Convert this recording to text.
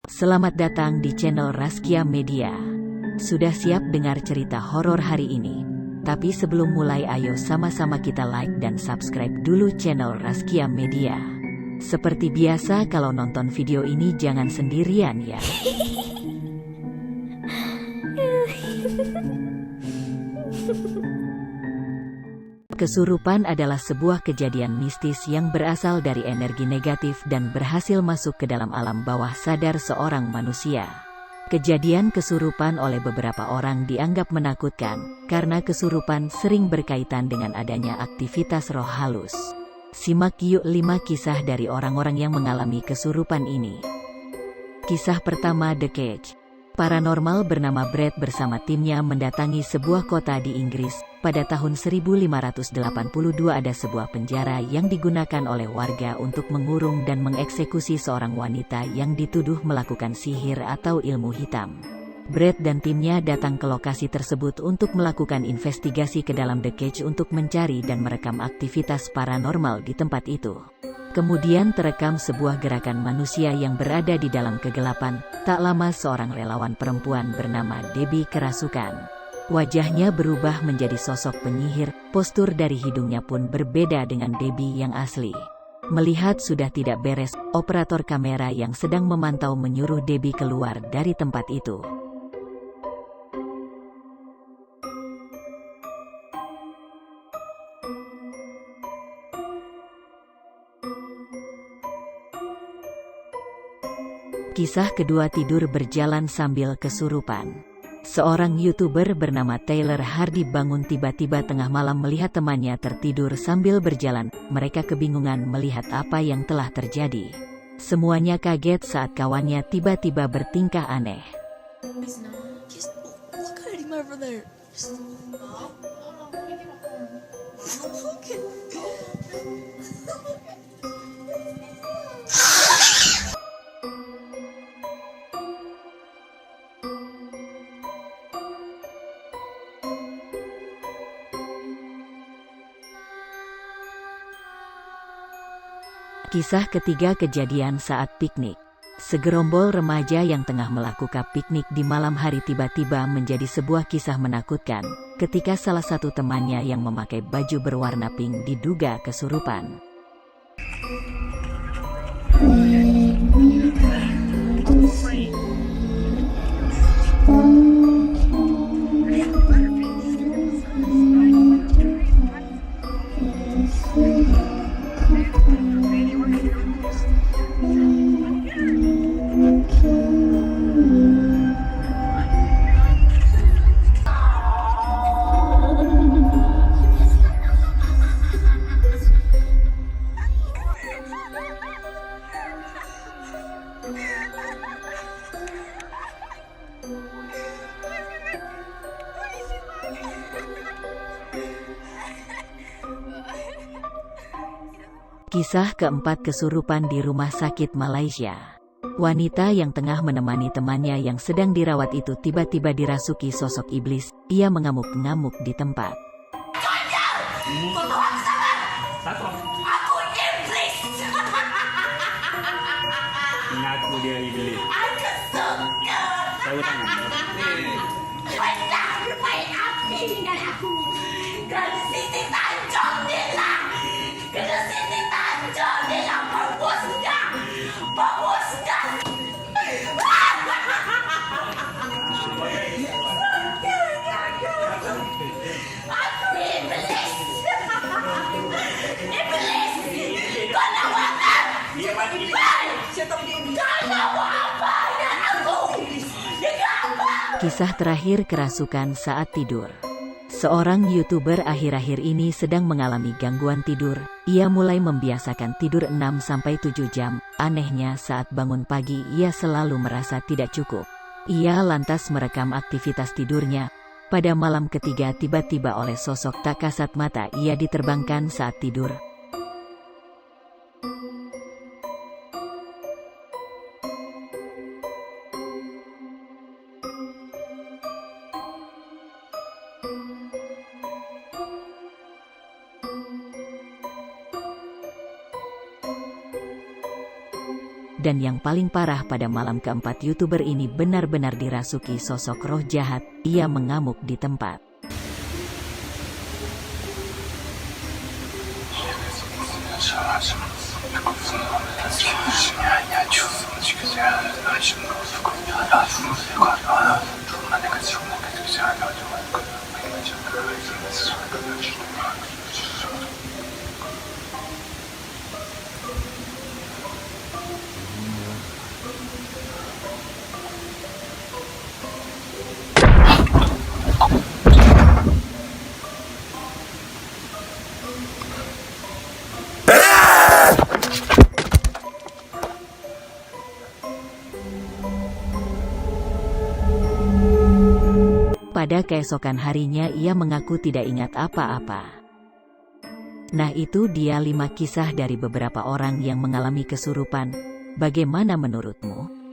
Selamat datang di channel Raskia Media. Sudah siap dengar cerita horor hari ini? Tapi sebelum mulai ayo sama-sama kita like dan subscribe dulu channel Raskia Media. Seperti biasa kalau nonton video ini jangan sendirian ya. Kesurupan adalah sebuah kejadian mistis yang berasal dari energi negatif dan berhasil masuk ke dalam alam bawah sadar seorang manusia. Kejadian kesurupan oleh beberapa orang dianggap menakutkan, karena kesurupan sering berkaitan dengan adanya aktivitas roh halus. Simak yuk 5 kisah dari orang-orang yang mengalami kesurupan ini. Kisah pertama, The Cage. Paranormal bernama Brett bersama timnya mendatangi sebuah kota di Inggris. Pada tahun 1582 ada sebuah penjara yang digunakan oleh warga untuk mengurung dan mengeksekusi seorang wanita yang dituduh melakukan sihir atau ilmu hitam. Brett dan timnya datang ke lokasi tersebut untuk melakukan investigasi ke dalam The Cage untuk mencari dan merekam aktivitas paranormal di tempat itu. Kemudian terekam sebuah gerakan manusia yang berada di dalam kegelapan. Tak lama seorang relawan perempuan bernama Debbie kerasukan. Wajahnya berubah menjadi sosok penyihir, postur dari hidungnya pun berbeda dengan Debbie yang asli. Melihat sudah tidak beres, operator kamera yang sedang memantau menyuruh Debbie keluar dari tempat itu. Kisah kedua, tidur berjalan sambil kesurupan. Seorang YouTuber bernama Taylor Hardy bangun tiba-tiba tengah malam melihat temannya tertidur sambil berjalan. Mereka kebingungan melihat apa yang telah terjadi. Semuanya kaget saat kawannya tiba-tiba bertingkah aneh. Kisah ketiga, kejadian saat piknik. Segerombol remaja yang tengah melakukan piknik di malam hari tiba-tiba menjadi sebuah kisah menakutkan, ketika salah satu temannya yang memakai baju berwarna pink diduga kesurupan. Kisah keempat, kesurupan di rumah sakit Malaysia. Wanita yang tengah menemani temannya yang sedang dirawat itu tiba-tiba dirasuki sosok iblis. Ia mengamuk-ngamuk di tempat. Aku iblis. Mengaku dia iblis. Aku suka. Tahu tangan. Benar bermain api dengan aku. Kerana Siti Tanjung Nila. Kerana Siti Tanjung Nila pembosnya. Pembosnya. Aku iblis. Iblis. Kau lawan. Dia mati. Kau apa dengan aku? Dengan apa? Kisah terakhir, kerasukan saat tidur. Seorang YouTuber akhir-akhir ini sedang mengalami gangguan tidur. Ia mulai membiasakan tidur 6-7 jam. Anehnya saat bangun pagi ia selalu merasa tidak cukup. Ia lantas merekam aktivitas tidurnya. Pada malam ketiga tiba-tiba oleh sosok tak kasat mata ia diterbangkan saat tidur. Dan yang paling parah pada malam keempat, YouTuber ini benar-benar dirasuki sosok roh jahat. Ia mengamuk di tempat. Pada keesokan harinya ia mengaku tidak ingat apa-apa. Nah, itu dia 5 kisah dari beberapa orang yang mengalami kesurupan. Bagaimana menurutmu?